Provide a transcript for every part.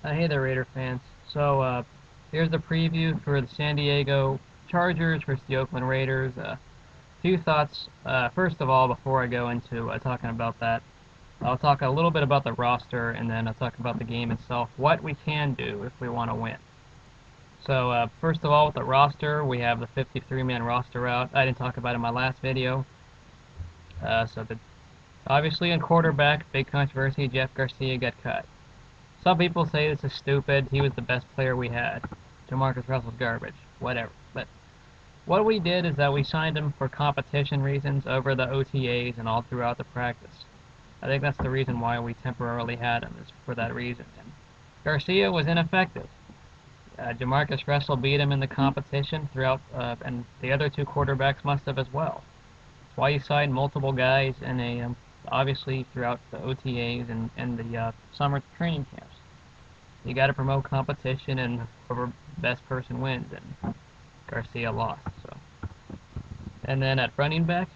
Hey there, Raider fans. Here's the preview for the San Diego Chargers versus the Oakland Raiders. Few thoughts. First of all, before I go into talking about that, I'll talk a little bit about the roster, and then I'll talk about the game itself, what we can do if we want to win. First of all, with the roster, we have the 53-man roster out. I didn't talk about it in my last video. Uh, so, the, Obviously, in quarterback, big controversy, Jeff Garcia got cut. Some people say this is stupid. He was the best player we had. Jamarcus Russell's garbage. Whatever. But what we did is that we signed him for competition reasons over the OTAs and all throughout the practice. I think that's the reason why we temporarily had him, is for that reason. And Garcia was ineffective. Jamarcus Russell beat him in the competition throughout, and the other two quarterbacks must have as well. That's why you signed multiple guys in obviously throughout the OTAs and the summer training camps. You got to promote competition, and whoever best person wins. And Garcia lost. And then at running back,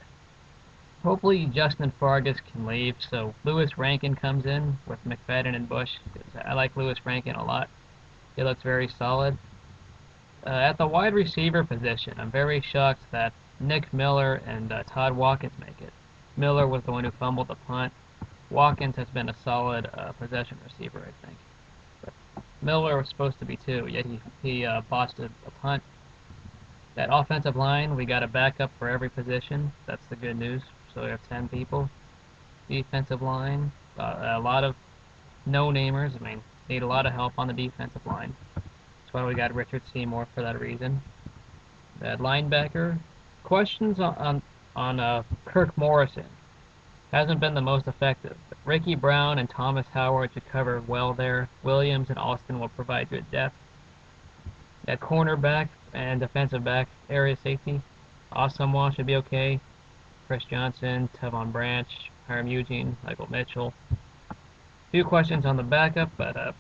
hopefully Justin Fargas can leave, so Lewis Rankin comes in with McFadden and Bush. I like Lewis Rankin a lot. He looks very solid. At the wide receiver position, I'm very shocked that Nick Miller and Todd Watkins make it. Miller was the one who fumbled the punt. Watkins has been a solid possession receiver, I think. But Miller was supposed to be too, yet he botched a punt. That offensive line, we got a backup for every position. That's the good news. So we have 10 people. Defensive line, a lot of no-namers. I mean, need a lot of help on the defensive line. That's why we got Richard Seymour for that reason. That linebacker, questions on Kirk Morrison. Hasn't been the most effective. But Ricky Brown and Thomas Howard should cover well there. Williams and Austin will provide good depth. At cornerback and defensive back, area safety, Asamoah should be okay. Chris Johnson, Tevon Branch, Hiram Eugene, Michael Mitchell. Few questions on the backup, but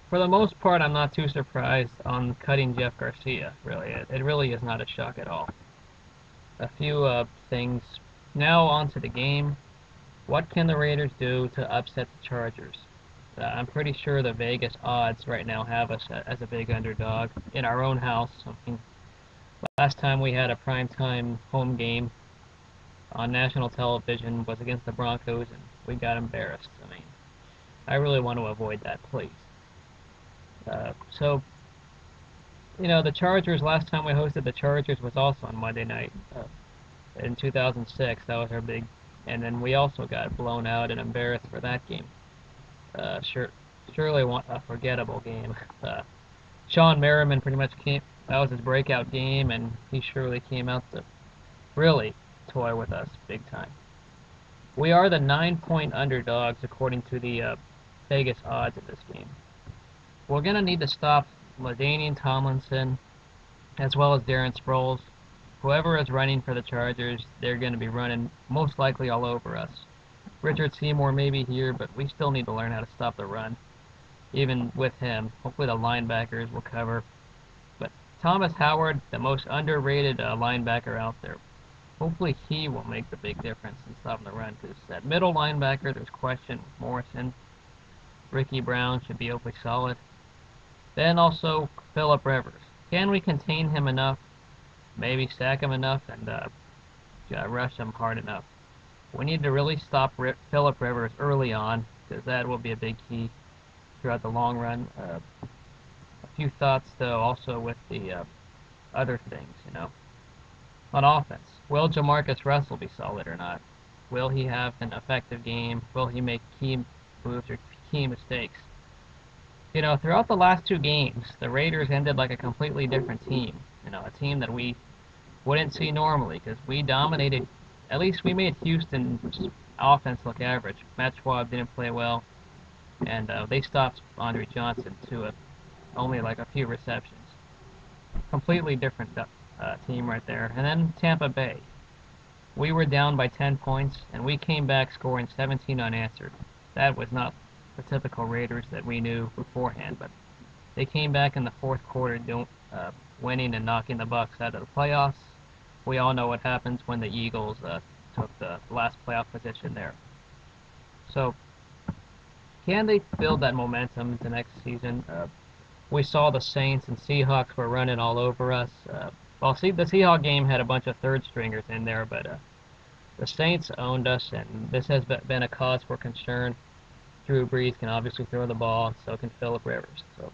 for the most part, I'm not too surprised on cutting Jeff Garcia. Really, it really is not a shock at all. A few things. Now on to the game. What can the Raiders do to upset the Chargers? I'm pretty sure the Vegas odds right now have us as a big underdog in our own house. I mean, last time we had a primetime home game on national television was against the Broncos, and we got embarrassed. I mean, I really want to avoid that, please. Uh, so, the Chargers, last time we hosted the Chargers was also on Monday night in 2006. That was our big, and then we also got blown out and embarrassed for that game. Surely a forgettable game. Sean Merriman pretty much that was his breakout game, and he surely came out to really toy with us big time. We are the 9-point underdogs according to the Vegas odds of this game. We're going to need to stop LaDainian Tomlinson as well as Darren Sproles. Whoever is running for the Chargers, they're going to be running most likely all over us. Richard Seymour may be here, but we still need to learn how to stop the run. Even with him, hopefully the linebackers will cover. But Thomas Howard, the most underrated linebacker out there, hopefully he will make the big difference in stopping the run. Because at middle linebacker, there's question with Morrison. Ricky Brown should be hopefully solid. Then also Phillip Rivers. Can we contain him enough? Maybe sack him enough and rush him hard enough. We need to really stop Phillip Rivers early on, because that will be a big key throughout the long run. A few thoughts, though, also with the other things, On offense, will Jamarcus Russell be solid or not? Will he have an effective game? Will he make key moves or key mistakes? Throughout the last two games, the Raiders ended like a completely different team. A team that we wouldn't see normally, because we dominated. At least we made Houston's offense look average. Matt Schwab didn't play well, and they stopped Andre Johnson to only like a few receptions. Completely different team right there. And then Tampa Bay. We were down by 10 points, and we came back scoring 17 unanswered. That was not the typical Raiders that we knew beforehand, but they came back in the fourth quarter winning and knocking the Bucs out of the playoffs. We all know what happens when the Eagles took the last playoff position there. So, can they build that momentum into next season? We saw the Saints and Seahawks were running all over us. Well, see, the Seahawks game had a bunch of third stringers in there, but the Saints owned us, and this has been a cause for concern. Drew Brees can obviously throw the ball, and so can Phillip Rivers. So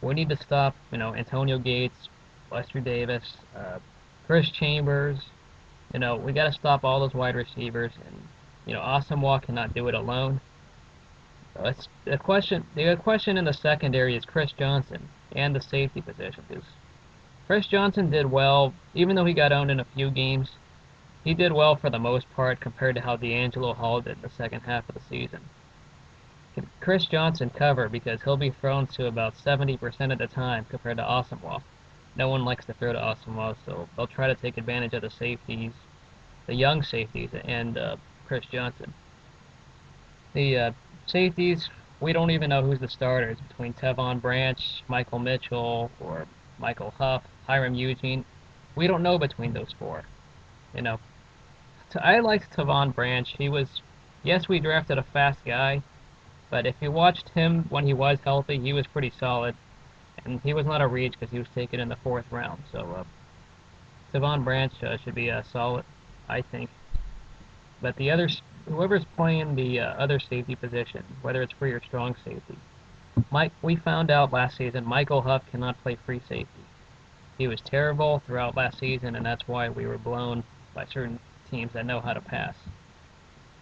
we need to stop, Antonio Gates, Lester Davis, Chris Chambers. We got to stop all those wide receivers, and Asamoah cannot do it alone. It's the question. The question in the secondary is Chris Johnson and the safety position. Because Chris Johnson did well, even though he got owned in a few games. He did well for the most part compared to how D'Angelo Hall did in the second half of the season. Can Chris Johnson cover, because he'll be thrown to about 70% of the time compared to Asamoah. No one likes to throw to Asamoah, so they'll try to take advantage of the safeties, the young safeties, and Chris Johnson. The safeties, we don't even know who's the starters between Tevon Branch, Michael Mitchell, or Michael Huff, Hiram Eugene. We don't know between those four. I liked Tevon Branch. Yes, we drafted a fast guy, but if you watched him when he was healthy, he was pretty solid, and he was not a reach because he was taken in the 4th round. So Tevon Branch should be solid, I think. But whoever's playing the other safety position, whether it's free or strong safety, we found out last season Michael Huff cannot play free safety. He was terrible throughout last season, and that's why we were blown by certain teams that know how to pass.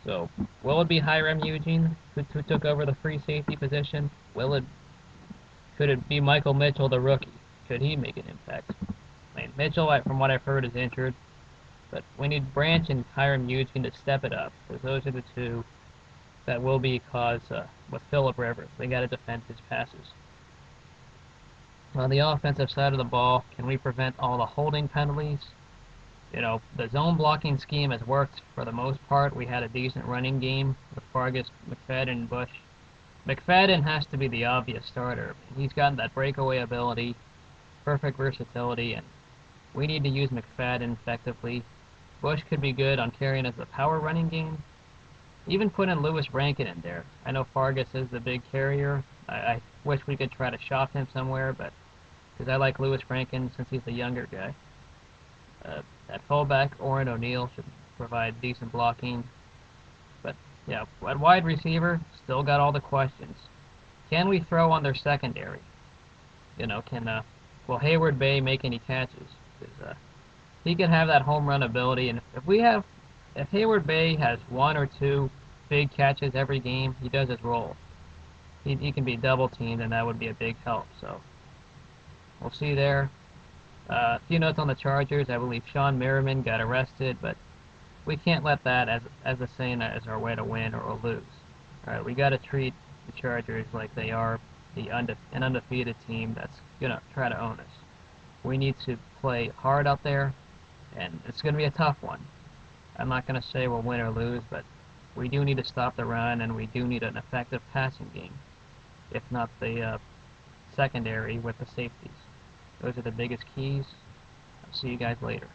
So, will it be Hiram Eugene who took over the free safety position? Could it be Michael Mitchell, the rookie? Could he make an impact? Mitchell, from what I've heard, is injured, but we need Branch and Hiram Eugene to step it up, because those are the two that will be cause with Phillip Rivers. They got to defend his passes. On the offensive side of the ball, can we prevent all the holding penalties? The zone blocking scheme has worked for the most part. We had a decent running game with Fargus, McFadden, and Bush. McFadden has to be the obvious starter. He's got that breakaway ability, perfect versatility, and we need to use McFadden effectively. Bush could be good on carrying as a power running game. Even put in Lewis Rankin in there. I know Fargus is the big carrier. I wish we could try to shop him somewhere, because I like Lewis Rankin since he's the younger guy. At fullback, Orrin O'Neal should provide decent blocking. But, yeah, at wide receiver, still got all the questions. Can we throw on their secondary? Will Heyward-Bey make any catches? Because he can have that home run ability, and if Heyward-Bey has 1 or 2 big catches every game, he does his role. He can be double teamed, and that would be a big help. So, we'll see there. A few notes on the Chargers. I believe Sean Merriman got arrested, but we can't let that as a saying as our way to win or lose. Alright, we got to treat the Chargers like they are an undefeated team that's gonna try to own us. We need to play hard out there, and it's gonna be a tough one. I'm not gonna say we'll win or lose, but we do need to stop the run, and we do need an effective passing game, if not the secondary with the safeties. Those are the biggest keys. I'll see you guys later.